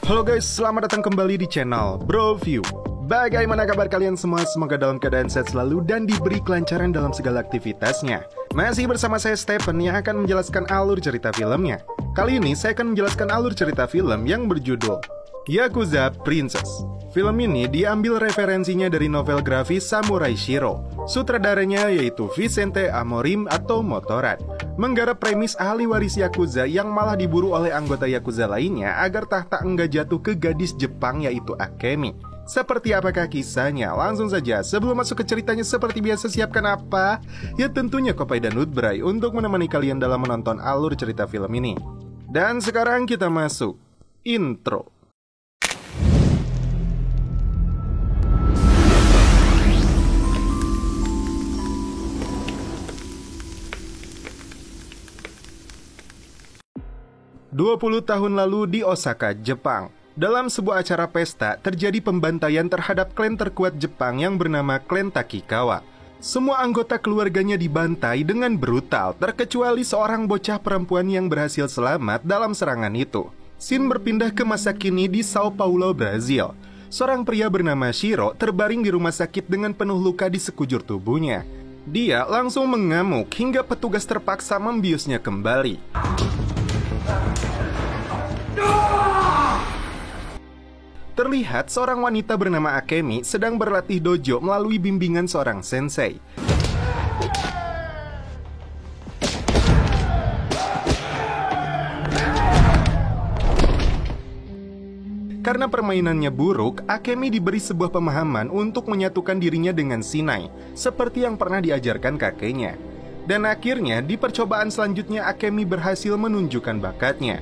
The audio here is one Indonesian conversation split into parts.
Halo guys, selamat datang kembali di channel BroView. Bagaimana kabar kalian semua? Semoga dalam keadaan sehat selalu dan diberi kelancaran dalam segala aktivitasnya. Masih bersama saya Stephen yang akan menjelaskan alur cerita filmnya. Kali ini saya akan menjelaskan alur cerita film yang berjudul Yakuza Princess. Film ini diambil referensinya dari novel grafis Samurai Shiro. Sutradaranya yaitu Vicente Amorim atau Motorrad. Menggarap premis ahli waris Yakuza yang malah diburu oleh anggota Yakuza lainnya agar tahta enggak jatuh ke gadis Jepang yaitu Akemi. Seperti apakah kisahnya? Langsung saja, sebelum masuk ke ceritanya seperti biasa siapkan apa? Ya tentunya Kopai dan Nutbray untuk menemani kalian dalam menonton alur cerita film ini. Dan sekarang kita masuk intro. "20 tahun lalu di Osaka, Jepang. Dalam sebuah acara pesta, terjadi pembantaian terhadap klan terkuat Jepang yang bernama klan Takikawa. Semua anggota keluarganya dibantai dengan brutal, terkecuali seorang bocah perempuan yang berhasil selamat dalam serangan itu. Scene berpindah ke masa kini di Sao Paulo, Brazil. Seorang pria bernama Shiro terbaring di rumah sakit dengan penuh luka di sekujur tubuhnya. Dia langsung mengamuk hingga petugas terpaksa membiusnya kembali. Terlihat seorang wanita bernama Akemi sedang berlatih dojo melalui bimbingan seorang sensei. Karena permainannya buruk, Akemi diberi sebuah pemahaman untuk menyatukan dirinya dengan Shinai, seperti yang pernah diajarkan kakeknya. Dan akhirnya di percobaan selanjutnya Akemi berhasil menunjukkan bakatnya.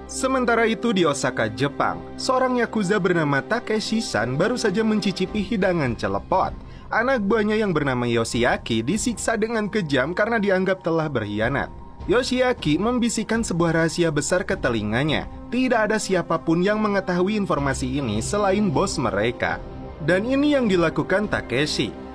Sementara itu di Osaka, Jepang, seorang Yakuza bernama Takeshi-san baru saja mencicipi hidangan celepot. Anak buahnya yang bernama Yoshiaki disiksa dengan kejam karena dianggap telah berkhianat. Yoshiaki membisikkan sebuah rahasia besar ke telinganya. Tidak ada siapapun yang mengetahui informasi ini selain bos mereka. Dan ini yang dilakukan Takeshi.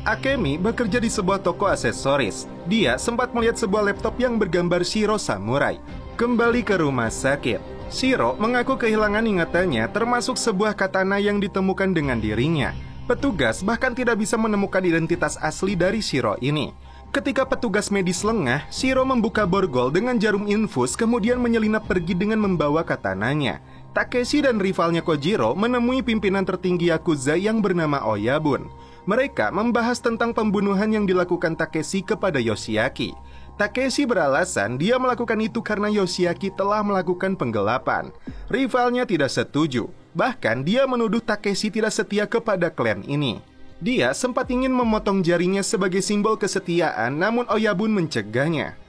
Akemi bekerja di sebuah toko aksesoris. Dia sempat melihat sebuah laptop yang bergambar Shiro Samurai. Kembali ke rumah sakit, Shiro mengaku kehilangan ingatannya termasuk sebuah katana yang ditemukan dengan dirinya. Petugas bahkan tidak bisa menemukan identitas asli dari Shiro ini. Ketika petugas medis lengah, Shiro membuka borgol dengan jarum infus kemudian menyelinap pergi dengan membawa katananya. Takeshi dan rivalnya Kojiro menemui pimpinan tertinggi Yakuza yang bernama Oyabun. Mereka membahas tentang pembunuhan yang dilakukan Takeshi kepada Yoshiaki. Takeshi beralasan dia melakukan itu karena Yoshiaki telah melakukan penggelapan. Rivalnya tidak setuju. Bahkan dia menuduh Takeshi tidak setia kepada klan ini. Dia sempat ingin memotong jarinya sebagai simbol kesetiaan, namun Oyabun mencegahnya.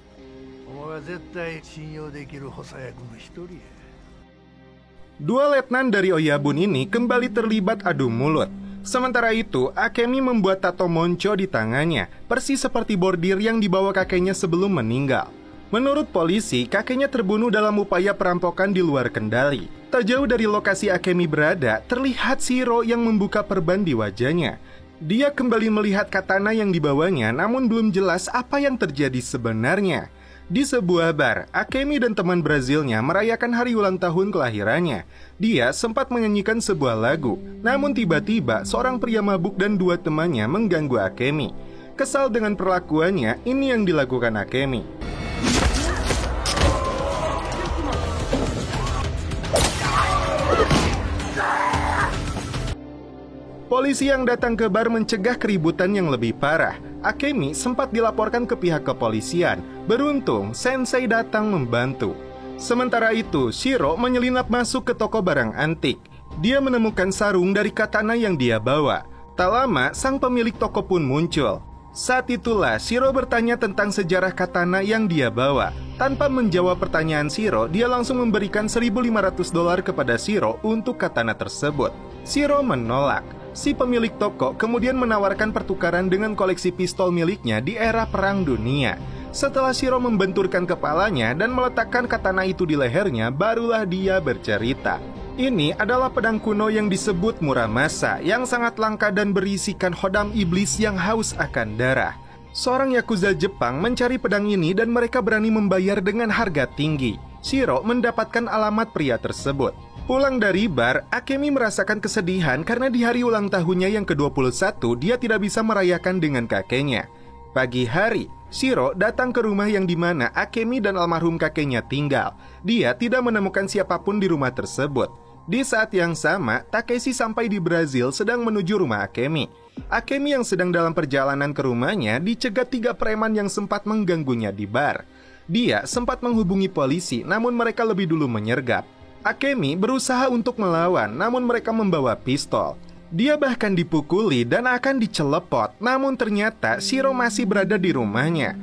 Dua letnan dari Oyabun ini kembali terlibat adu mulut. Sementara itu, Akemi membuat tato monco di tangannya, persis seperti bordir yang dibawa kakeknya sebelum meninggal. Menurut polisi, kakeknya terbunuh dalam upaya perampokan di luar kendali. Tak jauh dari lokasi Akemi berada, terlihat Shiro yang membuka perban di wajahnya. Dia kembali melihat katana yang dibawanya, namun belum jelas apa yang terjadi sebenarnya. Di sebuah bar, Akemi dan teman Brazilnya merayakan hari ulang tahun kelahirannya. Dia sempat menyanyikan sebuah lagu, namun tiba-tiba seorang pria mabuk dan dua temannya mengganggu Akemi. Kesal dengan perlakuannya, ini yang dilakukan Akemi. Polisi yang datang ke bar mencegah keributan yang lebih parah. Akemi sempat dilaporkan ke pihak kepolisian. Beruntung, Sensei datang membantu. Sementara itu, Shiro menyelinap masuk ke toko barang antik. Dia menemukan sarung dari katana yang dia bawa. Tak lama, sang pemilik toko pun muncul. Saat itulah, Shiro bertanya tentang sejarah katana yang dia bawa. Tanpa menjawab pertanyaan Shiro, dia langsung memberikan $1.500 kepada Shiro untuk katana tersebut. Shiro menolak. Si pemilik toko kemudian menawarkan pertukaran dengan koleksi pistol miliknya di era Perang Dunia. Setelah Shiro membenturkan kepalanya dan meletakkan katana itu di lehernya, barulah dia bercerita. Ini adalah pedang kuno yang disebut Muramasa, yang sangat langka dan berisikan hodam iblis yang haus akan darah. Seorang Yakuza Jepang mencari pedang ini dan mereka berani membayar dengan harga tinggi. Shiro mendapatkan alamat pria tersebut. Pulang dari bar, Akemi merasakan kesedihan karena di hari ulang tahunnya yang ke-21 dia tidak bisa merayakan dengan kakeknya. Pagi hari, Shiro datang ke rumah yang dimana Akemi dan almarhum kakeknya tinggal. Dia tidak menemukan siapapun di rumah tersebut. Di saat yang sama, Takeshi sampai di Brazil sedang menuju rumah Akemi. Akemi yang sedang dalam perjalanan ke rumahnya dicegat 3 preman yang sempat mengganggunya di bar. Dia sempat menghubungi polisi, namun mereka lebih dulu menyergap. Akemi berusaha untuk melawan, namun mereka membawa pistol. Dia bahkan dipukuli dan akan dicelepot, namun ternyata Shiro masih berada di rumahnya.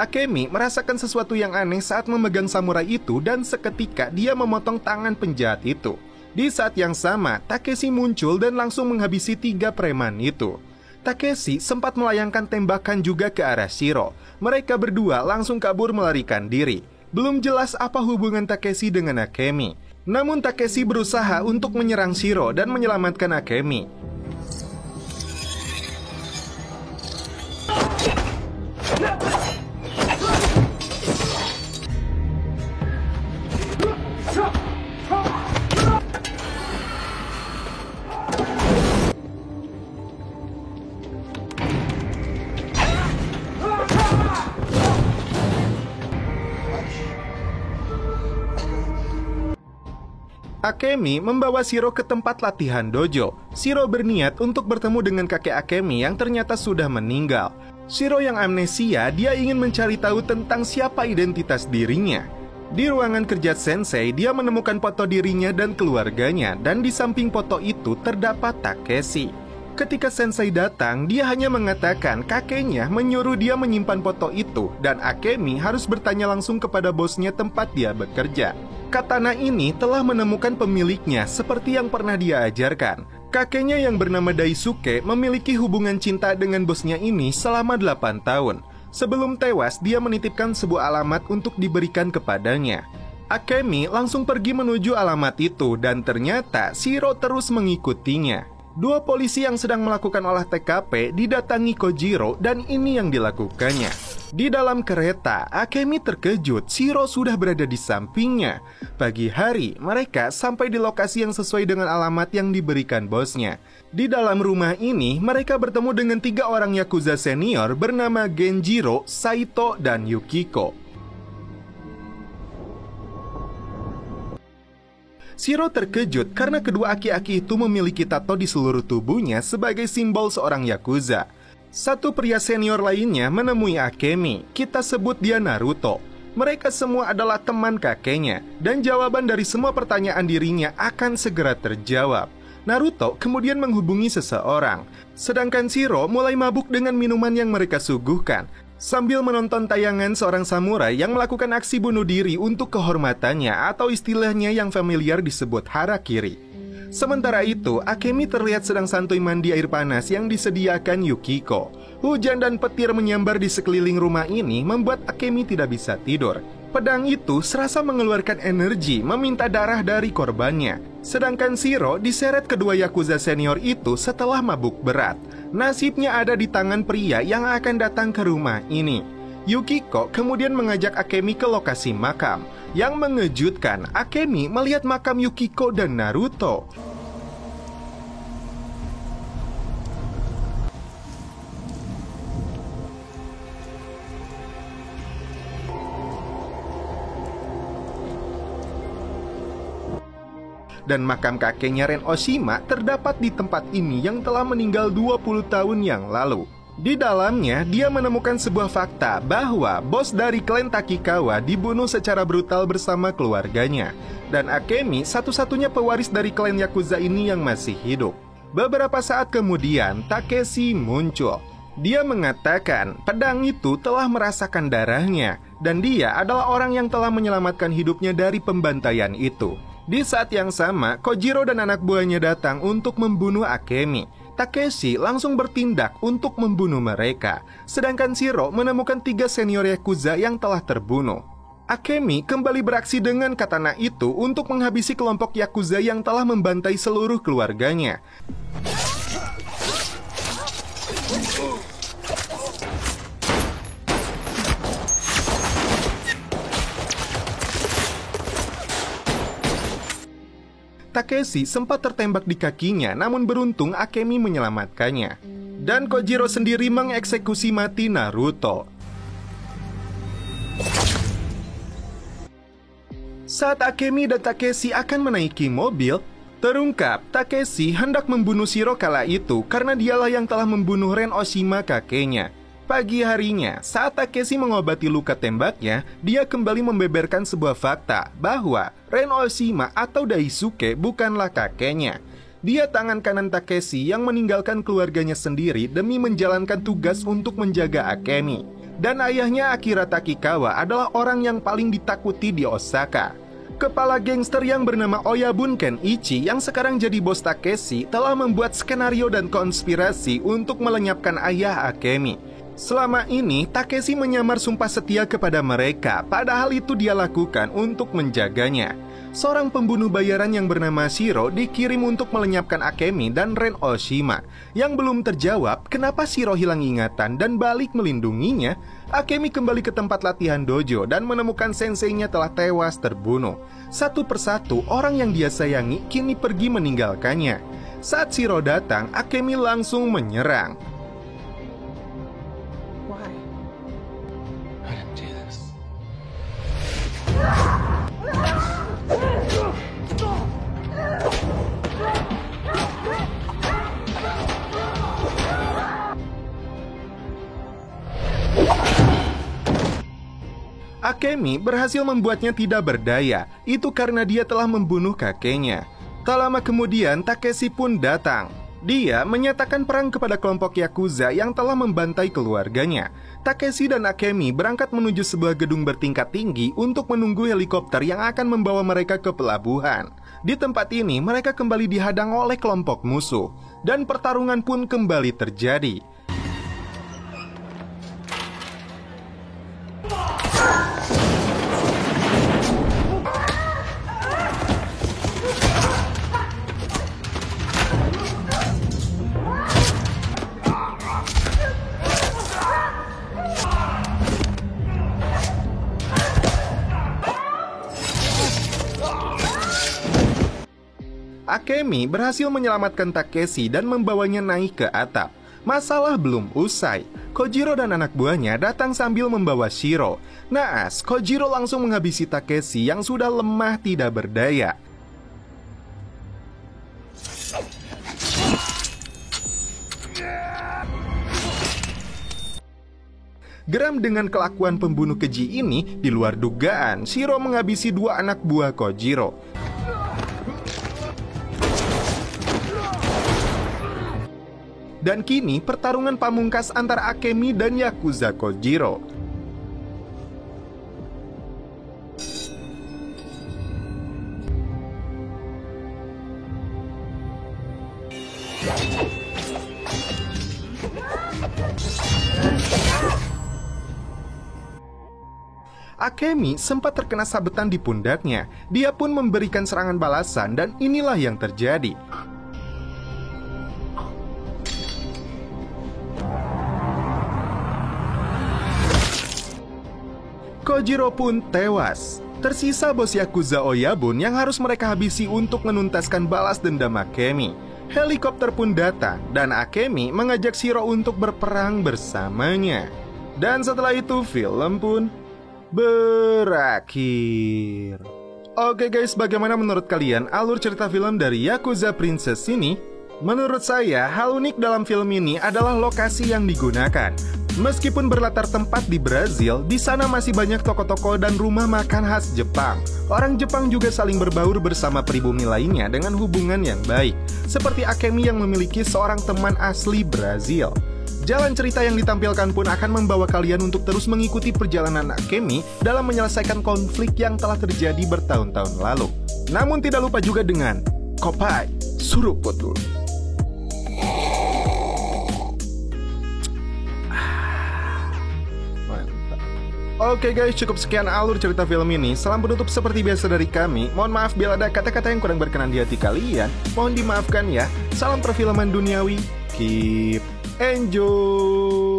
Akemi merasakan sesuatu yang aneh saat memegang samurai itu dan seketika dia memotong tangan penjahat itu. Di saat yang sama, Takeshi muncul dan langsung menghabisi 3 preman itu. Takeshi sempat melayangkan tembakan juga ke arah Shiro. Mereka berdua langsung kabur melarikan diri. Belum jelas apa hubungan Takeshi dengan Akemi. Namun Takeshi berusaha untuk menyerang Shiro dan menyelamatkan Akemi. Akemi membawa Shiro ke tempat latihan dojo. Shiro berniat untuk bertemu dengan kakek Akemi yang ternyata sudah meninggal. Shiro yang amnesia, dia ingin mencari tahu tentang siapa identitas dirinya. Di ruangan kerja Sensei, dia menemukan foto dirinya dan keluarganya, dan di samping foto itu terdapat Takeshi. Ketika Sensei datang, dia hanya mengatakan kakeknya menyuruh dia menyimpan foto itu, dan Akemi harus bertanya langsung kepada bosnya tempat dia bekerja. Katana ini telah menemukan pemiliknya seperti yang pernah dia ajarkan. Kakeknya yang bernama Daisuke memiliki hubungan cinta dengan bosnya ini selama 8 tahun. Sebelum tewas, dia menitipkan sebuah alamat untuk diberikan kepadanya. Akemi langsung pergi menuju alamat itu dan ternyata Shiro terus mengikutinya. 2 polisi yang sedang melakukan olah TKP didatangi Kojiro dan ini yang dilakukannya. Di dalam kereta, Akemi terkejut Shiro sudah berada di sampingnya. Pagi hari, mereka sampai di lokasi yang sesuai dengan alamat yang diberikan bosnya. Di dalam rumah ini, mereka bertemu dengan 3 orang Yakuza senior bernama Genjiro, Saito, dan Yukiko. Shiro terkejut karena kedua aki-aki itu memiliki tato di seluruh tubuhnya sebagai simbol seorang Yakuza. Satu pria senior lainnya menemui Akemi, kita sebut dia Naruto. Mereka semua adalah teman kakeknya, dan jawaban dari semua pertanyaan dirinya akan segera terjawab. Naruto kemudian menghubungi seseorang, sedangkan Shiro mulai mabuk dengan minuman yang mereka suguhkan. Sambil menonton tayangan seorang samurai yang melakukan aksi bunuh diri untuk kehormatannya atau istilahnya yang familiar disebut harakiri. Sementara itu, Akemi terlihat sedang santuy mandi air panas yang disediakan Yukiko. Hujan dan petir menyambar di sekeliling rumah ini membuat Akemi tidak bisa tidur. Pedang itu serasa mengeluarkan energi meminta darah dari korbannya. Sedangkan Shiro diseret kedua Yakuza senior itu setelah mabuk berat. Nasibnya ada di tangan pria yang akan datang ke rumah ini. Yukiko kemudian mengajak Akemi ke lokasi makam. Yang mengejutkan, Akemi melihat makam Yukiko dan Naruto. Dan makam kakeknya Ren Oshima terdapat di tempat ini yang telah meninggal 20 tahun yang lalu. Di dalamnya, dia menemukan sebuah fakta bahwa bos dari klan Takikawa dibunuh secara brutal bersama keluarganya. Dan Akemi satu-satunya pewaris dari klan Yakuza ini yang masih hidup. Beberapa saat kemudian, Takeshi muncul. Dia mengatakan pedang itu telah merasakan darahnya, dan dia adalah orang yang telah menyelamatkan hidupnya dari pembantaian itu. Di saat yang sama, Kojiro dan anak buahnya datang untuk membunuh Akemi. Takeshi langsung bertindak untuk membunuh mereka, sedangkan Shiro menemukan 3 senior Yakuza yang telah terbunuh. Akemi kembali beraksi dengan katana itu untuk menghabisi kelompok Yakuza yang telah membantai seluruh keluarganya. Takeshi sempat tertembak di kakinya, namun beruntung Akemi menyelamatkannya. Dan Kojiro sendiri mengeksekusi mati Naruto. Saat Akemi dan Takeshi akan menaiki mobil, terungkap Takeshi hendak membunuh Shiro kala itu karena dialah yang telah membunuh Ren Oshima kakeknya. Pagi harinya, saat Takeshi mengobati luka tembaknya, dia kembali membeberkan sebuah fakta bahwa Ren Oshima atau Daisuke bukanlah kakeknya. Dia tangan kanan Takeshi yang meninggalkan keluarganya sendiri demi menjalankan tugas untuk menjaga Akemi. Dan ayahnya Akira Takikawa adalah orang yang paling ditakuti di Osaka. Kepala gangster yang bernama Oyabun Kenichi yang sekarang jadi bos Takeshi telah membuat skenario dan konspirasi untuk melenyapkan ayah Akemi. Selama ini, Takeshi menyamar sumpah setia kepada mereka, padahal itu dia lakukan untuk menjaganya. Seorang pembunuh bayaran yang bernama Shiro dikirim untuk melenyapkan Akemi dan Ren Oshima. Yang belum terjawab, kenapa Shiro hilang ingatan dan balik melindunginya, Akemi kembali ke tempat latihan dojo dan menemukan senseinya telah tewas terbunuh. Satu persatu, orang yang dia sayangi kini pergi meninggalkannya. Saat Shiro datang, Akemi langsung menyerang. Akemi berhasil membuatnya tidak berdaya. Itu karena dia telah membunuh kakeknya. Tak lama kemudian, Takeshi pun datang. Dia menyatakan perang kepada kelompok Yakuza yang telah membantai keluarganya. Takeshi dan Akemi berangkat menuju sebuah gedung bertingkat tinggi untuk menunggu helikopter yang akan membawa mereka ke pelabuhan. Di tempat ini, mereka kembali dihadang oleh kelompok musuh. Dan pertarungan pun kembali terjadi. Akemi berhasil menyelamatkan Takeshi dan membawanya naik ke atap. Masalah belum usai. Kojiro dan anak buahnya datang sambil membawa Shiro. Naas, Kojiro langsung menghabisi Takeshi yang sudah lemah tidak berdaya. Geram dengan kelakuan pembunuh keji ini, di luar dugaan, Shiro menghabisi 2 anak buah Kojiro. Dan kini pertarungan pamungkas antara Akemi dan Yakuza Kojiro. Akemi sempat terkena sabetan di pundaknya. Dia pun memberikan serangan balasan dan inilah yang terjadi. Kojiro pun tewas. Tersisa bos Yakuza Oyabun yang harus mereka habisi untuk menuntaskan balas dendam Akemi. Helikopter pun datang dan Akemi mengajak Shiro untuk berperang bersamanya. Dan setelah itu film pun berakhir. Oke guys, bagaimana menurut kalian alur cerita film dari Yakuza Princess ini? Menurut saya, hal unik dalam film ini adalah lokasi yang digunakan. Meskipun berlatar tempat di Brazil, di sana masih banyak toko-toko dan rumah makan khas Jepang. Orang Jepang juga saling berbaur bersama pribumi lainnya dengan hubungan yang baik, seperti Akemi yang memiliki seorang teman asli Brazil. Jalan cerita yang ditampilkan pun akan membawa kalian untuk terus mengikuti perjalanan Akemi dalam menyelesaikan konflik yang telah terjadi bertahun-tahun lalu. Namun tidak lupa juga dengan Koppai Suruh Putu. Oke guys, cukup sekian alur cerita film ini. Salam penutup seperti biasa dari kami. Mohon maaf bila ada kata-kata yang kurang berkenan di hati kalian. Mohon dimaafkan ya. Salam perfilman duniawi. Keep enjoy.